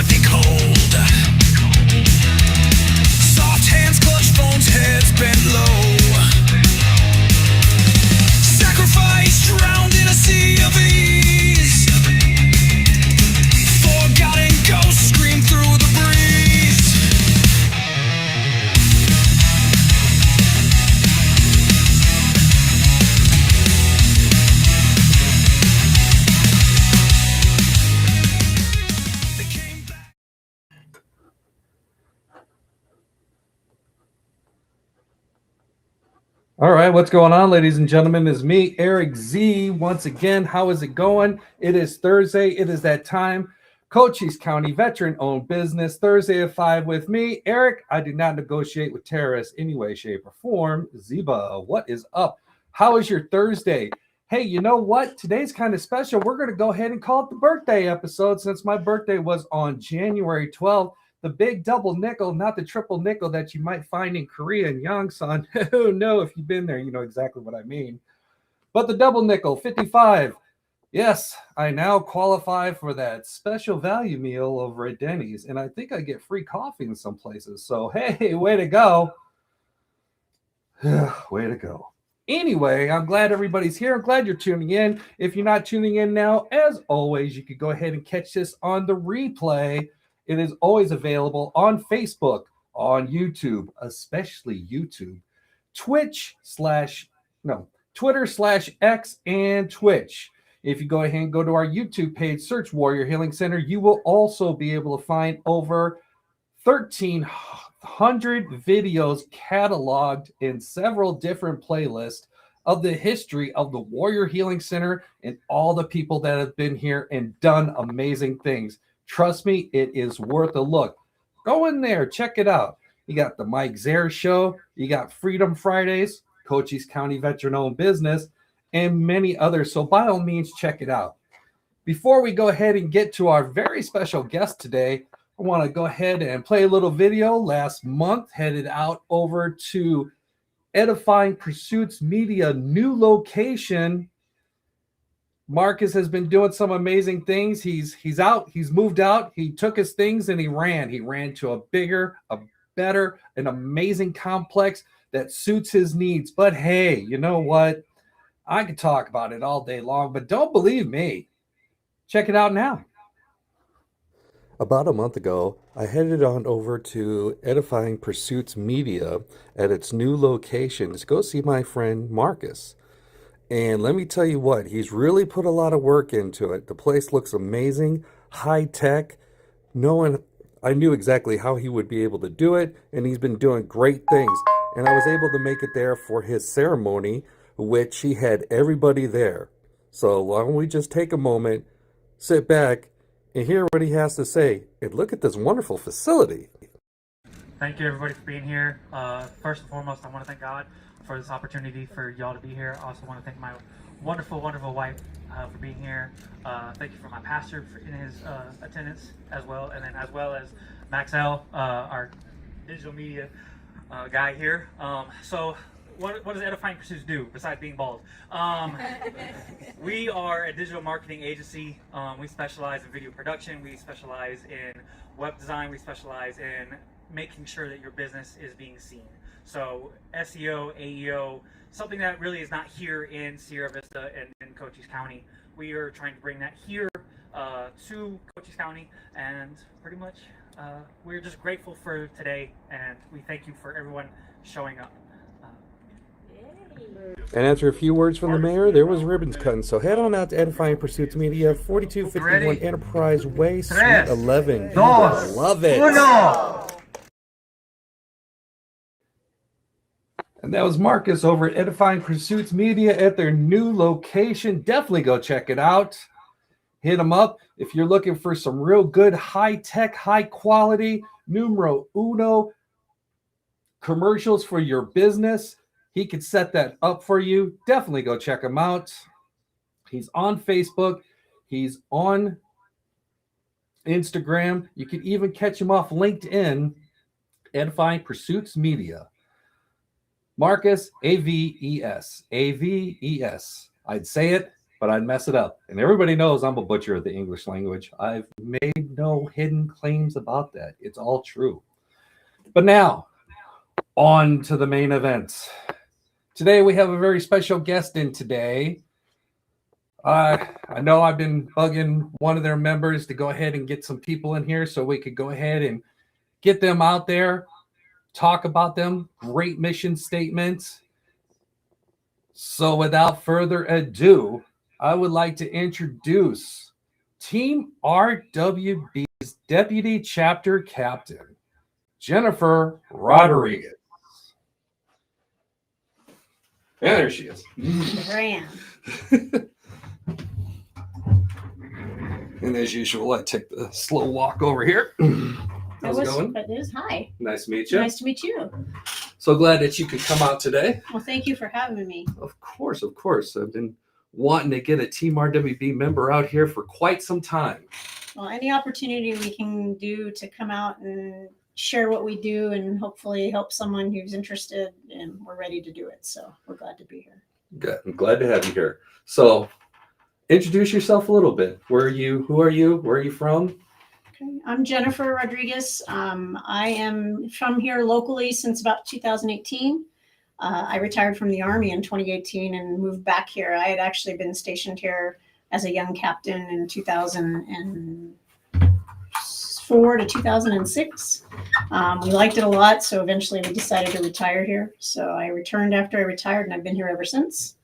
they cold. Soft hands clutch phones, heads bent low. Sacrifice drowned in a sea of ease. Forgotten ghosts scream through the breeze. All right, what's going on, ladies and gentlemen? It's me, Erik Z. Once again, how is it going? It is Thursday. It is that time. Cochise County, veteran-owned business. Thursday at 5 with me, Erik. I do not negotiate with terrorists any way, shape, or form. Ziba, what is up? How is your Thursday? Hey, you know what? Today's kind of special. We're going to go ahead and call it the birthday episode since my birthday was on January 12th. The big double nickel, not the triple nickel that you might find in Korea and Yongsan. Oh, no, if you've been there, you know exactly what I mean. But the double nickel, 55. Yes, I now qualify for that special value meal over at Denny's, and I think I get free coffee in some places. So, hey, way to go. Way to go. Anyway, I'm glad everybody's here. I'm glad you're tuning in. If you're not tuning in now, as always, you could go ahead and catch this on the replay. It is always available on Facebook, on YouTube, especially YouTube, Twitter/X and Twitch. If you go ahead and go to our YouTube page, search Warrior Healing Center, you will also be able to find over 1,300 videos cataloged in several different playlists of the history of the Warrior Healing Center and all the people that have been here and done amazing things. Trust me, it is worth a look. Go in there, check it out. You got the Mike Zare Show, you got Freedom Fridays, Cochise County veteran-owned business, and many others. So by all means, check it out. Before we go ahead and get to our very special guest today, I want to go ahead and play a little video. Last month, headed out over to Edifying Pursuits Media new location. Marcus has been doing some amazing things. He's out. He's moved out. He took his things and he ran. He ran to a bigger, a better, an amazing complex that suits his needs. But hey, you know what? I could talk about it all day long, but don't believe me. Check it out now. About a month ago, I headed on over to Edifying Pursuits Media at its new location to go see my friend Marcus. And let me tell you what, he's really put a lot of work into it. The place looks amazing, high tech. I knew exactly how he would be able to do it, and he's been doing great things. And I was able to make it there for his ceremony, which he had everybody there. So why don't we just take a moment, sit back, and hear what he has to say. And look at this wonderful facility. Thank you, everybody, for being here. First and foremost, I want to thank God for this opportunity for y'all to be here. I also want to thank my wonderful, wonderful wife for being here. Thank you for my pastor in his attendance as well, and then as well as Maxell, our digital media guy here. So what does Edifying Pursuits do besides being bald? We are a digital marketing agency. We specialize in video production. We specialize in web design. We specialize in making sure that your business is being seen. So SEO, AEO, something that really is not here in Sierra Vista and in Cochise County. We are trying to bring that here to Cochise County, and pretty much we're just grateful for today, and we thank you for everyone showing up. And after a few words from the mayor, there was ribbons cutting. So head on out to Edifying Pursuits Media, 4251 Enterprise Way, Suite 11. Love it. And that was Marcus over at Edifying Pursuits Media at their new location. Definitely go check it out. Hit them up. If you're looking for some real good, high-tech, high-quality, numero uno commercials for your business, he could set that up for you. Definitely go check him out. He's on Facebook. He's on Instagram. You can even catch him off LinkedIn, Edifying Pursuits Media. Marcus, A-V-E-S. A-V-E-S. I'd say it, but I'd mess it up. And everybody knows I'm a butcher of the English language. I've made no hidden claims about that. It's all true. But now, on to the main event. Today we have a very special guest in today. I know I've been bugging one of their members to go ahead and get some people in here so we could go ahead and get them out there, talk about them, great mission statements. So without further ado, I would like to introduce Team RWB's Deputy Chapter Captain, Jennifer Rodriguez. Yeah, there she is. There I am. And as usual, I take the slow walk over here. How's it going? It is. Hi. Nice to meet you. Nice to meet you. So glad that you could come out today. Well, thank you for having me. Of course, of course. I've been wanting to get a Team RWB member out here for quite some time. Well, any opportunity we can do to come out and share what we do and hopefully help someone who's interested, and we're ready to do it. So we're glad to be here. Good. I'm glad to have you here. So introduce yourself a little bit. Where are you? Who are you? Where are you from? Okay. I'm Jennifer Rodriguez. I am from here locally since about 2018. I retired from the Army in 2018 and moved back here. I had actually been stationed here as a young captain in 2004 to 2006. We liked it a lot, so eventually we decided to retire here. So I returned after I retired, and I've been here ever since.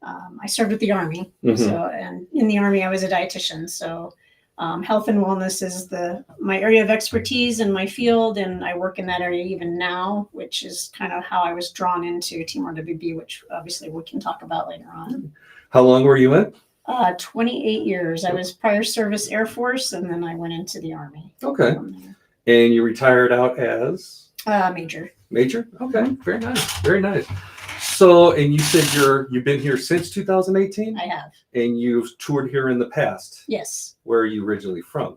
I served with the Army, and in the Army I was a dietitian. So health and wellness is my area of expertise in my field, and I work in that area even now, which is kind of how I was drawn into Team RWB, which obviously we can talk about later on. How long were you in? 28 years. I was prior service Air Force, and then I went into the Army. Okay. And you retired out as? Major. Major? Okay. Very nice. Very nice. So, and you said you've been here since 2018? I have. And you've toured here in the past? Yes. Where are you originally from?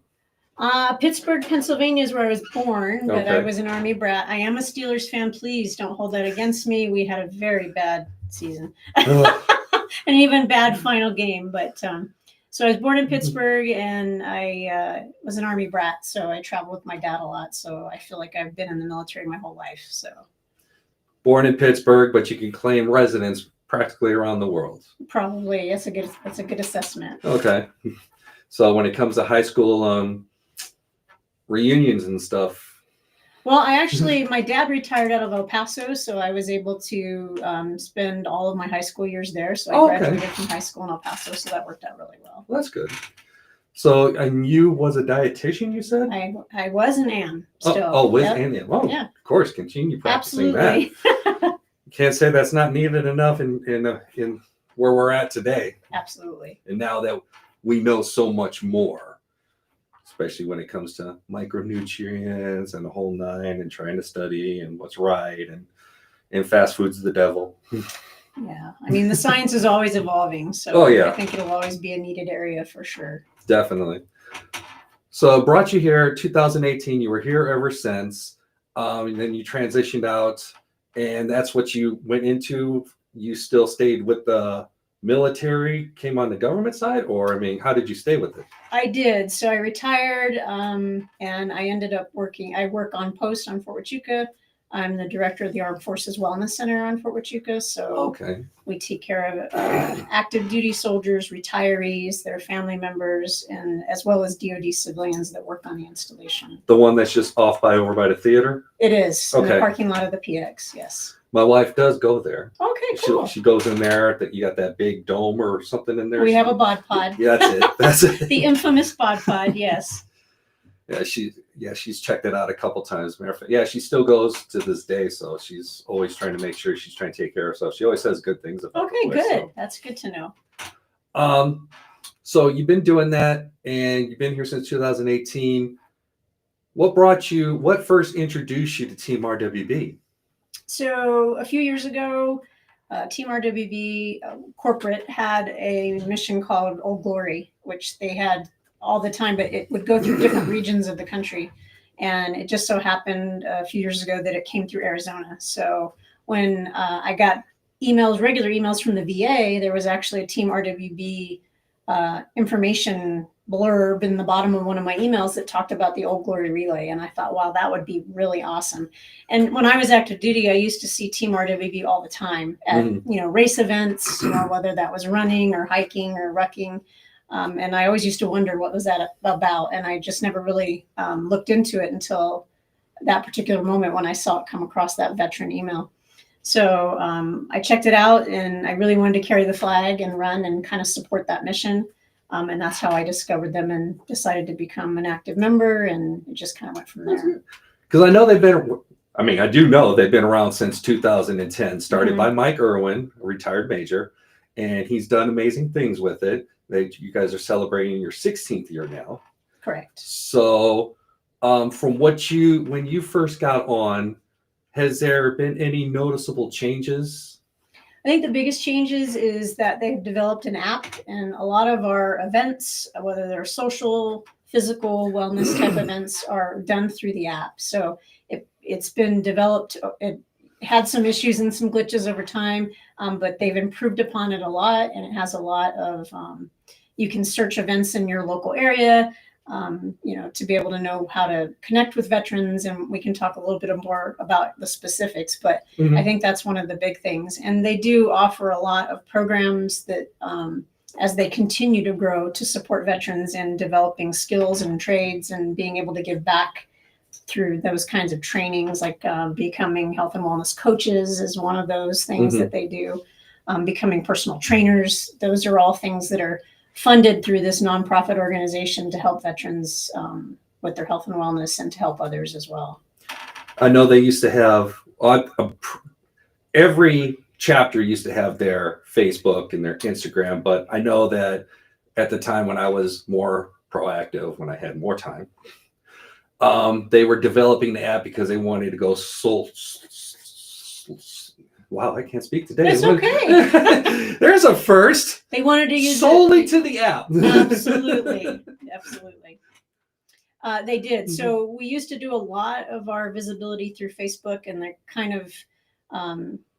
Pittsburgh, Pennsylvania is where I was born, but I Okay. was an Army brat. I am a Steelers fan. Please don't hold that against me. We had a very bad season. An even bad final game. But so I was born in Pittsburgh, and I was an Army brat. So I traveled with my dad a lot. So I feel like I've been in the military my whole life. So Born in Pittsburgh, but you can claim residence practically around the world. probably that's a good assessment. Okay. So when it comes to high school reunions and stuff. Well, my dad retired out of El Paso, so I was able to spend all of my high school years there. So I graduated from high school in El Paso, so that worked out really well. Well, that's good. So, and you was a dietitian, you said? I was and am still. And yeah. Well, Yeah. Of course, continue practicing Absolutely. that. Can't say that's not needed enough in where we're at today. Absolutely. And now that we know so much more, especially when it comes to micronutrients and the whole nine, and trying to study and what's right, and fast food's the devil. Yeah. I mean, the science is always evolving, so Oh, yeah. I think it'll always be a needed area for sure. Definitely. So brought you here 2018. You were here ever since. And then you transitioned out, and that's what you went into. You still stayed with the military, came on the government side, or I mean, how did you stay with it? I did. So I retired, and I ended up working. I work on post on Fort Huachuca. I'm the director of the Armed Forces Wellness Center on Fort Huachuca. So Okay. we take care of active duty soldiers, retirees, their family members, and as well as DoD civilians that work on the installation. The one that's just over by the theater? It is in the Okay. parking lot of the PX. Yes. My wife does go there. Okay, cool. She goes in there, that you got that big dome or something in there. We have a bod pod. Yeah, that's it. That's it. The infamous bod pod. Yes. Yeah, she's checked it out a couple times. Matter of fact, yeah, she still goes to this day, so she's always trying to make sure she's trying to take care of herself. She always says good things about Okay, the place, good. so. That's good to know. So you've been doing that, and you've been here since 2018. What first introduced you to Team RWB? So a few years ago, Team RWB corporate had a mission called Old Glory, which they had all the time, but it would go through different regions of the country. And it just so happened a few years ago that it came through Arizona. So when I got regular emails from the VA, there was actually a Team RWB information blurb in the bottom of one of my emails that talked about the Old Glory Relay. And I thought, wow, that would be really awesome. And when I was active duty, I used to see Team RWB all the time at, race events, whether that was running or hiking or rucking. And I always used to wonder what was that about. And I just never really looked into it until that particular moment when I saw it come across that veteran email. So I checked it out, and I really wanted to carry the flag and run and kind of support that mission. And that's how I discovered them and decided to become an active member, and it just kind of went from there. Because I know I do know they've been around since 2010, started by Mike Irwin, a retired major, and he's done amazing things with it. You guys are celebrating your 16th year now. Correct. So from when you first got on, has there been any noticeable changes? I think the biggest changes is that they've developed an app, and a lot of our events, whether they're social, physical, wellness type events, are done through the app. So it's been developed. It had some issues and some glitches over time, but they've improved upon it a lot, and it has a lot of, you can search events in your local area, to be able to know how to connect with veterans, and we can talk a little bit more about the specifics, but I think that's one of the big things. And they do offer a lot of programs that, as they continue to grow, to support veterans in developing skills and trades and being able to give back through those kinds of trainings, like becoming health and wellness coaches is one of those things that they do. Becoming personal trainers, those are all things that are funded through this nonprofit organization to help veterans with their health and wellness, and to help others as well. I know they used to have every chapter used to have their Facebook and their Instagram, but I know that at the time when I was more proactive, when I had more time, they were developing the app because they wanted to go wow, I can't speak today. That's okay. There's a first. They wanted to use solely to the app. Absolutely. They did. So we used to do a lot of our visibility through Facebook, and they kind of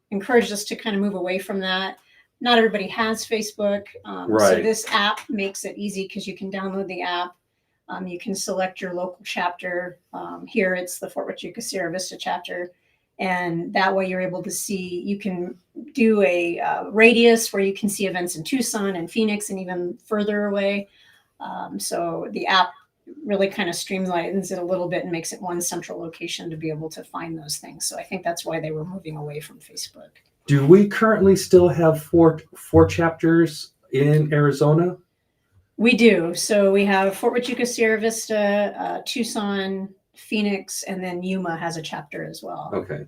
encouraged us to kind of move away from that. Not everybody has Facebook. So this app makes it easy because you can download the app. You can select your local chapter. Here it's the Fort Huachuca Sierra Vista chapter. And that way you're able to see, you can do a radius where you can see events in Tucson and Phoenix and even further away. So the app really kind of streamlines it a little bit and makes it one central location to be able to find those things. So I think that's why they were moving away from Facebook. Do we currently still have four chapters in Arizona? We do. So we have Fort Huachuca, Sierra Vista, Tucson, Phoenix, and then Yuma has a chapter as well. Okay.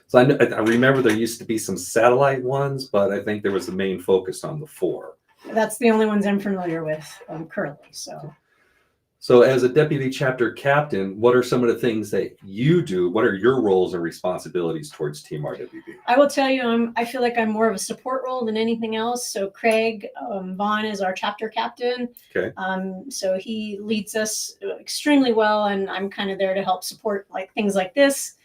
So I remember there used to be some satellite ones, but I think there was the main focus on the 4. That's the only ones I'm familiar with currently. So as a deputy chapter captain, what are some of the things that you do? What are your roles and responsibilities towards Team RWB? I will tell you, I feel like I'm more of a support role than anything else. So Craig Vaughn is our chapter captain. Okay. So he leads us extremely well, and I'm kind of there to help support like things like this.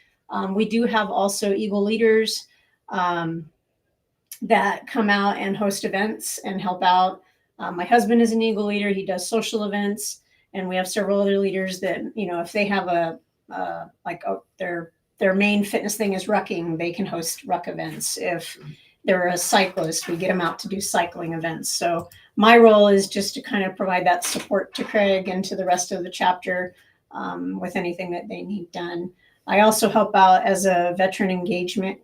We do have also Eagle leaders that come out and host events and help out. My husband is an Eagle leader. He does social events. And we have several other leaders that, if they have their main fitness thing is rucking, they can host ruck events. If they're a cyclist, we get them out to do cycling events. So my role is just to kind of provide that support to Craig and to the rest of the chapter with anything that they need done. I also help out as a veteran engagement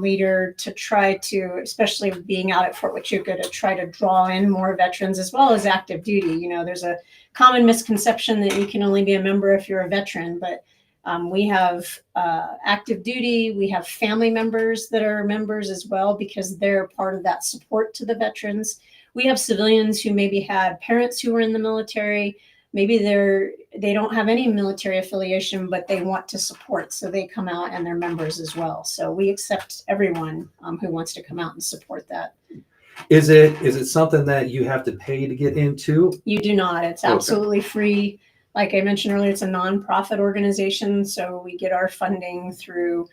leader to try to, especially being out at Fort Huachuca, to try to draw in more veterans as well as active duty. There's a common misconception that you can only be a member if you're a veteran, but we have active duty. We have family members that are members as well because they're part of that support to the veterans. We have civilians who maybe had parents who were in the military. Maybe they don't have any military affiliation, but they want to support. So they come out and they're members as well. So we accept everyone who wants to come out and support that. Is it something that you have to pay to get into? You do not. It's absolutely free. Like I mentioned earlier, it's a nonprofit organization. So we get our funding through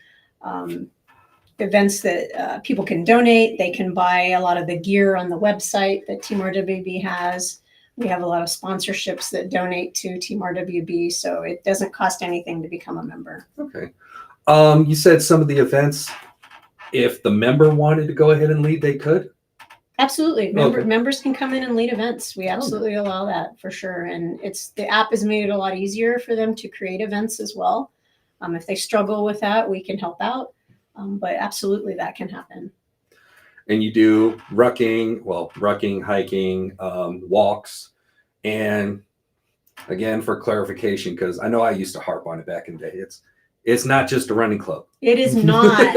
events that people can donate. They can buy a lot of the gear on the website that Team RWB has. We have a lot of sponsorships that donate to Team RWB, so it doesn't cost anything to become a member. Okay. You said some of the events, if the member wanted to go ahead and lead, they could? Absolutely. Okay. Members can come in and lead events. We absolutely allow that for sure. And the app has made it a lot easier for them to create events as well. If they struggle with that, we can help out. But absolutely that can happen. And you do rucking, hiking, walks. And again, for clarification, because I know I used to harp on it back in the day, it's not just a running club. It is not.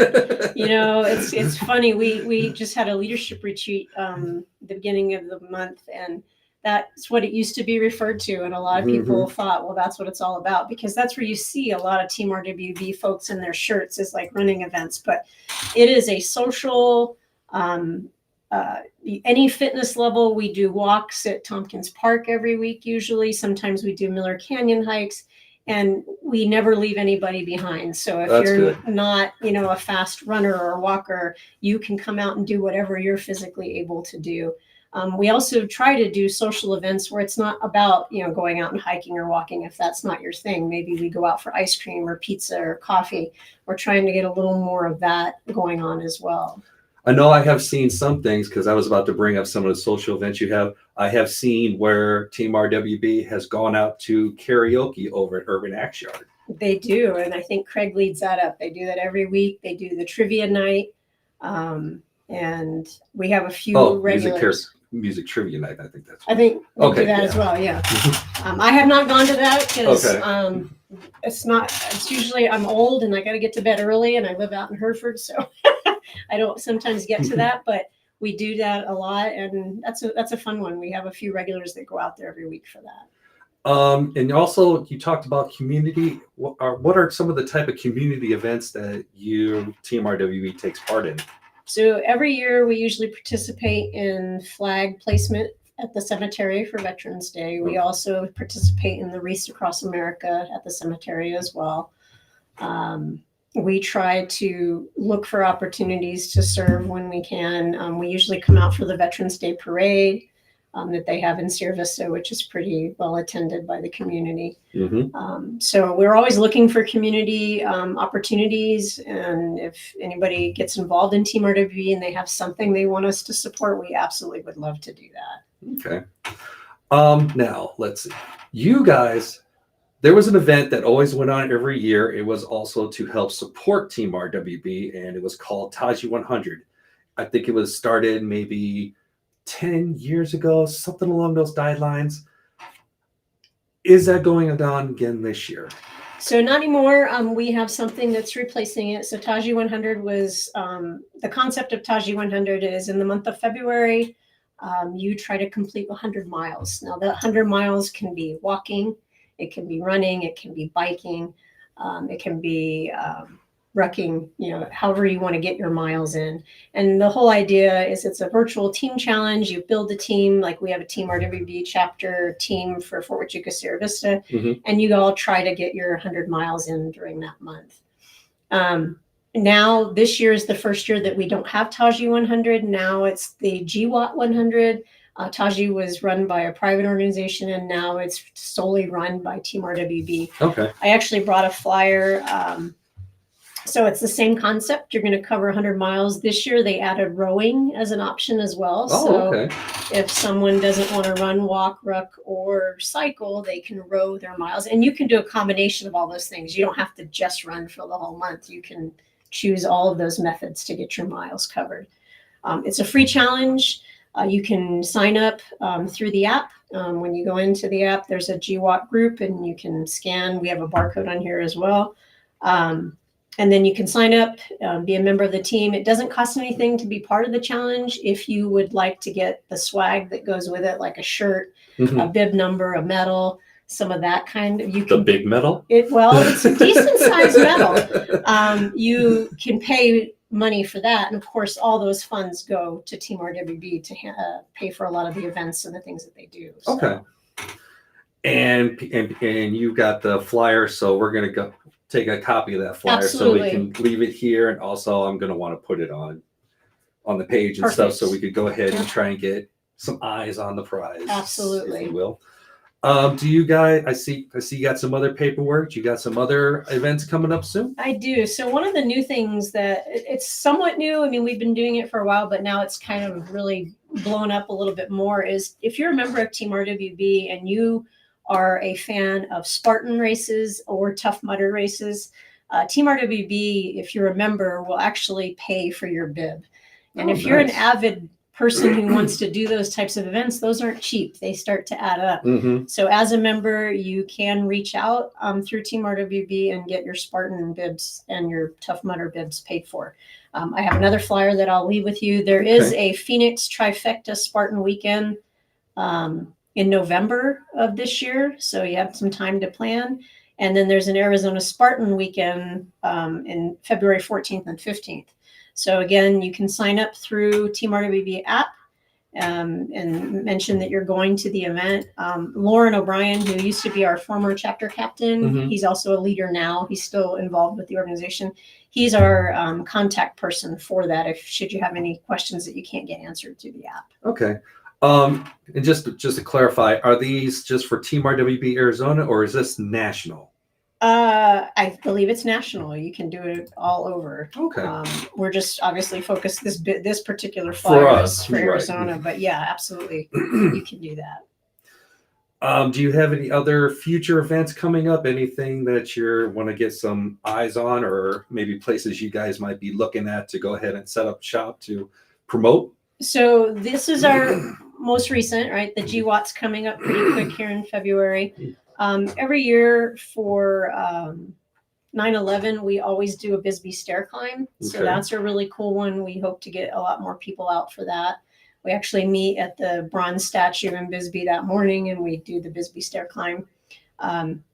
You know, it's funny. We just had a leadership retreat the beginning of the month, and that's what it used to be referred to. And a lot of people thought, well, that's what it's all about, because that's where you see a lot of Team RWB folks in their shirts is like running events. But it is a social, any fitness level. We do walks at Tomkins Park every week usually. Sometimes we do Miller Canyon hikes. And we never leave anybody behind. So if you're not, you know, a fast runner or a walker, you can come out and do whatever you're physically able to do. We also try to do social events where it's not about, you know, going out and hiking or walking. If that's not your thing, maybe we go out for ice cream or pizza or coffee. We're trying to get a little more of that going on as well. I know I have seen some things, because I was about to bring up some of the social events you have. I have seen where Team RWB has gone out to karaoke over at Urban Axe Yard. They do. And I think Craig leads that up. They do that every week. They do the trivia night. And we have a few regulars. Music trivia night. I think that's. I think we do that as well. Yeah. I have not gone to that because it's usually I'm old and I got to get to bed early, and I live out in Hereford, so I don't sometimes get to that, but we do that a lot, and that's a fun one. We have a few regulars that go out there every week for that. And also you talked about community. What are some of the type of community events that you Team RWB takes part in? So every year we usually participate in flag placement at the cemetery for Veterans Day. We also participate in the Wreaths Across America at the cemetery as well. We try to look for opportunities to serve when we can. We usually come out for the Veterans Day parade that they have in Sierra Vista, which is pretty well attended by the community. So we're always looking for community opportunities. And if anybody gets involved in Team RWB and they have something they want us to support, we absolutely would love to do that. Okay. Now let's see. You guys, there was an event that always went on every year. It was also to help support Team RWB, and it was called Taji 100. I think it was started maybe 10 years ago, something along those guidelines. Is that going on again this year? So not anymore. We have something that's replacing it. So Taji 100 was, the concept of Taji 100 is in the month of February, you try to complete 100 miles. Now that 100 miles can be walking, it can be running, it can be biking, it can be rucking, you know, however you want to get your miles in. And the whole idea is it's a virtual team challenge. You build a team, like we have a Team RWB chapter team for Fort Huachuca, Sierra Vista, and you all try to get your 100 miles in during that month. Now, this year is the first year that we don't have Taji 100. Now it's the GWAT 100. Taji was run by a private organization, and now it's solely run by Team RWB. Okay. I actually brought a flyer. So it's the same concept. You're going to cover 100 miles. This year, they added rowing as an option as well. If someone doesn't want to run, walk, ruck, or cycle, they can row their miles. And you can do a combination of all those things. You don't have to just run for the whole month. You can choose all of those methods to get your miles covered. It's a free challenge. You can sign up through the app. When you go into the app, there's a GWAT group, and you can scan. We have a barcode on here as well. And then you can sign up, be a member of the team. It doesn't cost anything to be part of the challenge. If you would like to get the swag that goes with it, like a shirt, a bib number, a medal, some of that kind of, you can. The big medal? It's a decent sized medal. You can pay money for that. And of course, all those funds go to Team RWB to pay for a lot of the events and the things that they do. So. Okay. And you got the flyer, so we're going to go take a copy of that flyer. Absolutely. So we can leave it here, and also I'm going to want to put it on the page and Perfect. stuff, so we could go ahead and try and get some eyes on the prize. Absolutely. If you will. Do you guys? I see you got some other paperwork. You got some other events coming up soon. I do. So one of the new things that it's somewhat new. I mean, we've been doing it for a while, but now it's kind of really blown up a little bit more. Is if you're a member of Team RWB and you are a fan of Spartan races or Tough Mudder races, Team RWB, if you're a member, will actually pay for your bib. And if you're an avid person who wants to do those types of events, those aren't cheap. They start to add up. So as a member, you can reach out through Team RWB and get your Spartan bibs and your Tough Mudder bibs paid for. I have another flyer that I'll leave with you. There is a Phoenix Trifecta Spartan weekend in November of this year. So you have some time to plan. And then there's an Arizona Spartan weekend in February 14th and 15th. So again, you can sign up through Team RWB app and mention that you're going to the event. Lauren O'Brien, who used to be our former chapter captain, he's also a leader now. He's still involved with the organization. He's our contact person for that. If should you have any questions that you can't get answered through the app. Okay. And just to clarify, are these just for Team RWB Arizona, or is this national? I believe it's national. You can do it all over. Okay. We're just obviously focused this particular flyer is for Arizona, but yeah, absolutely, you can do that. Do you have any other future events coming up? Anything that you want to get some eyes on, or maybe places you guys might be looking at to go ahead and set up shop to promote? So this is our most recent, right? The GWAT's coming up pretty quick here in February. Every year for 9/11, we always do a Bisbee stair climb. So that's a really cool one. We hope to get a lot more people out for that. We actually meet at the bronze statue in Bisbee that morning and we do the Bisbee stair climb.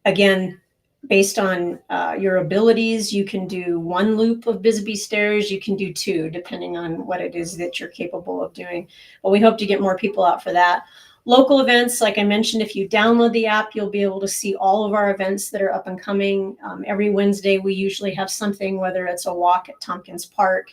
Again, based on your abilities, you can do one loop of Bisbee stairs. You can do two, depending on what it is that you're capable of doing. But we hope to get more people out for that. Local events, like I mentioned, if you download the app, you'll be able to see all of our events that are up and coming. Every Wednesday, we usually have something, whether it's a walk at Tomkins Park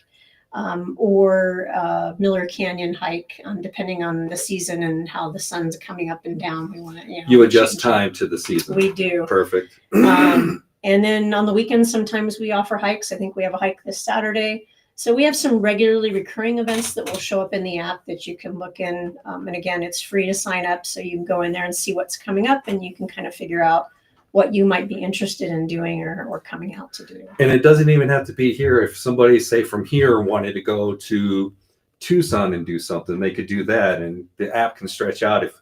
or Miller Canyon hike, depending on the season and how the sun's coming up and down. We want to, you adjust time to the season. We do. Perfect. And then on the weekends, sometimes we offer hikes. I think we have a hike this Saturday. So we have some regularly recurring events that will show up in the app that you can look in. And again, it's free to sign up. So you can go in there and see what's coming up and you can kind of figure out what you might be interested in doing or coming out to do. And it doesn't even have to be here. If somebody, say from here, wanted to go to Tucson and do something, they could do that. And the app can stretch out. If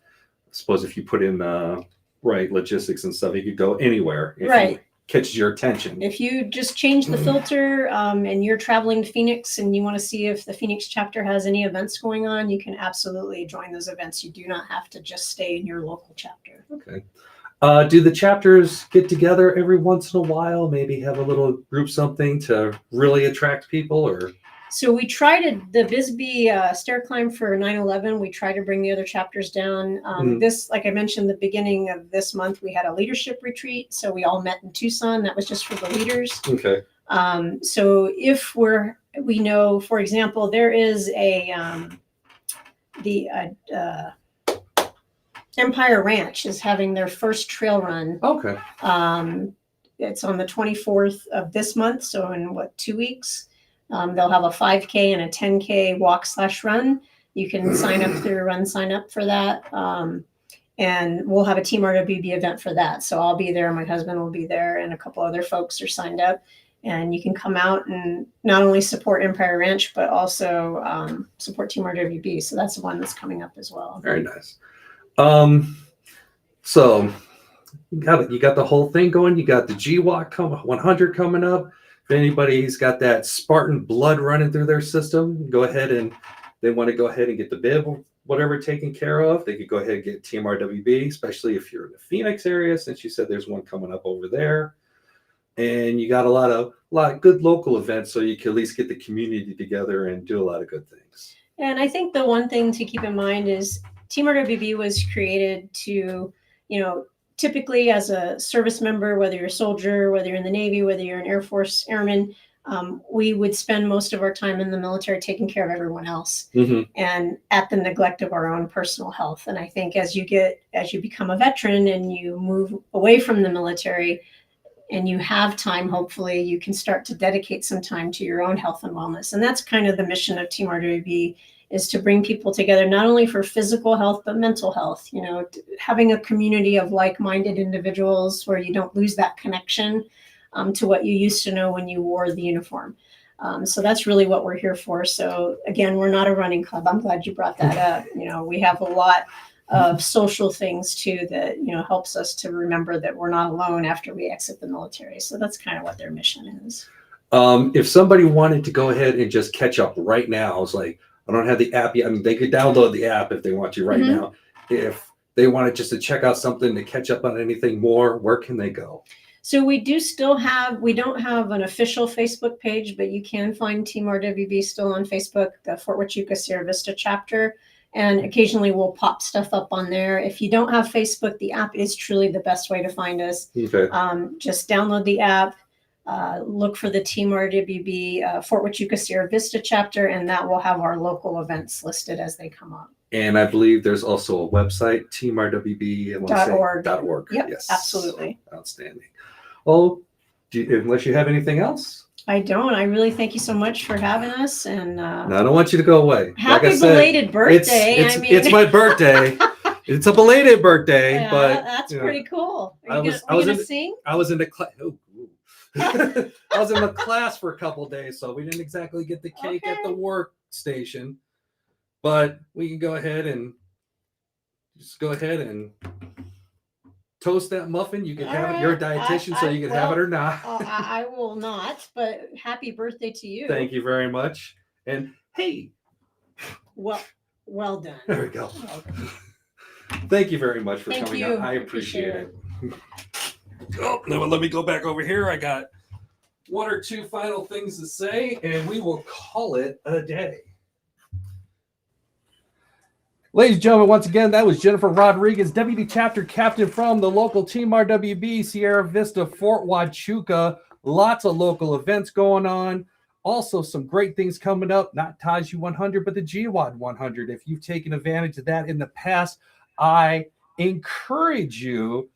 suppose if you put in logistics and stuff, you could go anywhere. Right. Catches your attention. If you just change the filter and you're traveling to Phoenix and you want to see if the Phoenix chapter has any events going on, you can absolutely join those events. You do not have to just stay in your local chapter. Okay. Do the chapters get together every once in a while? Maybe have a little group something to really attract people, or? So we tried the Bisbee stair climb for 9/11. We tried to bring the other chapters down. This, like I mentioned, the beginning of this month, we had a leadership retreat. So we all met in Tucson. That was just for the leaders. Okay. So if we know, for example, there is the Empire Ranch is having their first trail run. Okay. It's on the 24th of this month. So in 2 weeks? They'll have a 5K and a 10K walk/run. You can sign up through Run Sign Up for that. And we'll have a Team RWB event for that. So I'll be there. My husband will be there and a couple other folks are signed up. And you can come out and not only support Empire Ranch, but also support Team RWB. So that's the one that's coming up as well. Very nice. So you got the whole thing going. You got the GWAT 100 coming up. If anybody's got that Spartan blood running through their system, go ahead and they want to go ahead and get the bib, whatever taken care of. They could go ahead and get Team RWB, especially if you're in the Phoenix area, since you said there's one coming up over there. And you got a lot of good local events, so you can at least get the community together and do a lot of good things. And I think the one thing to keep in mind is Team RWB was created to, typically as a service member, whether you're a soldier, whether you're in the Navy, whether you're an Air Force airman, we would spend most of our time in the military taking care of everyone else and at the neglect of our own personal health. And I think as you become a veteran and you move away from the military and you have time, hopefully you can start to dedicate some time to your own health and wellness. And that's kind of the mission of Team RWB, is to bring people together, not only for physical health, but mental health. You know, having a community of like-minded individuals where you don't lose that connection to what you used to know when you wore the uniform. So that's really what we're here for. So again, we're not a running club. I'm glad you brought that up. You know, we have a lot of social things too that, you know, helps us to remember that we're not alone after we exit the military. So that's kind of what their mission is. If somebody wanted to go ahead and just catch up right now, it's like, I don't have the app yet. I mean, they could download the app if they want to right now. If they wanted just to check out something to catch up on anything more, where can they go? So we don't have an official Facebook page, but you can find Team RWB still on Facebook, the Fort Huachuca Sierra Vista chapter. And occasionally we'll pop stuff up on there. If you don't have Facebook, the app is truly the best way to find us. Okay. Just download the app, look for the Team RWB Fort Huachuca Sierra Vista chapter, and that will have our local events listed as they come up. And I believe there's also a website, teamrwb.org. Yep, yes, absolutely. Outstanding. Well, unless you have anything else? I don't. I really thank you so much for having us. And No, I don't want you to go away. Happy like I said, belated birthday. It's my birthday. It's a belated birthday, yeah, but that's pretty cool. Are you I was gonna sing? I was in the class. I was in the class for a couple of days, so we didn't exactly get the cake at the workstation. But we can go ahead and toast that muffin. You can have it. You're a dietitian, so you can have it or not. I will not, but happy birthday to you. Thank you very much. And hey. Well done. There we go. Thank you very much for Thank coming you. out. I appreciate it. Oh, now let me go back over here. I got one or two final things to say, and we will call it a day. Ladies and gentlemen, once again, that was Jennifer Rodriguez, WD Chapter Captain from the local Team RWB, Sierra Vista, Fort Huachuca. Lots of local events going on. Also, some great things coming up. Not Taji 100, but the GWAD 100. If you've taken advantage of that in the past, I encourage you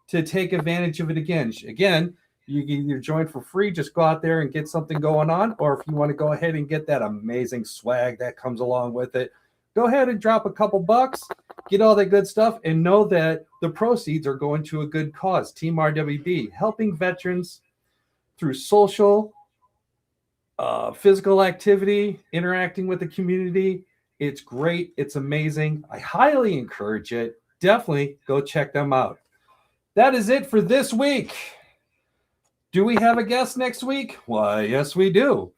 to take advantage of it again. Again, you can either join for free, just go out there and get something going on, or if you want to go ahead and get that amazing swag that comes along with it, go ahead and drop a couple bucks, get all that good stuff, and know that the proceeds are going to a good cause. Team RWB, helping veterans through social, physical activity, interacting with the community. It's great. It's amazing. I highly encourage it. Definitely go check them out. That is it for this week. Do we have a guest next week? Why, yes, we do.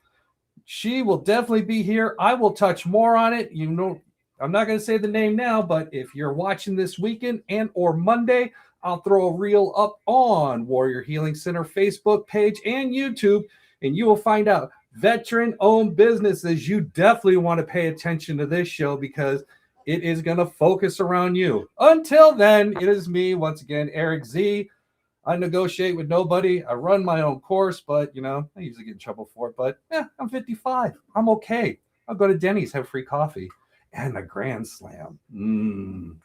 She will definitely be here. I will touch more on it. You know, I'm not going to say the name now, but if you're watching this weekend and or Monday, I'll throw a reel up on Warrior Healing Center Facebook page and YouTube, and you will find out veteran-owned businesses. You definitely want to pay attention to this show because it is going to focus around you. Until then, it is me, once again, Erik Z. I negotiate with nobody. I run my own course, but, you know, I usually get in trouble for it. But, I'm 55. I'm okay. I'll go to Denny's, have free coffee, and a Grand Slam.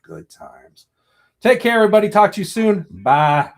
Good times. Take care, everybody. Talk to you soon. Bye.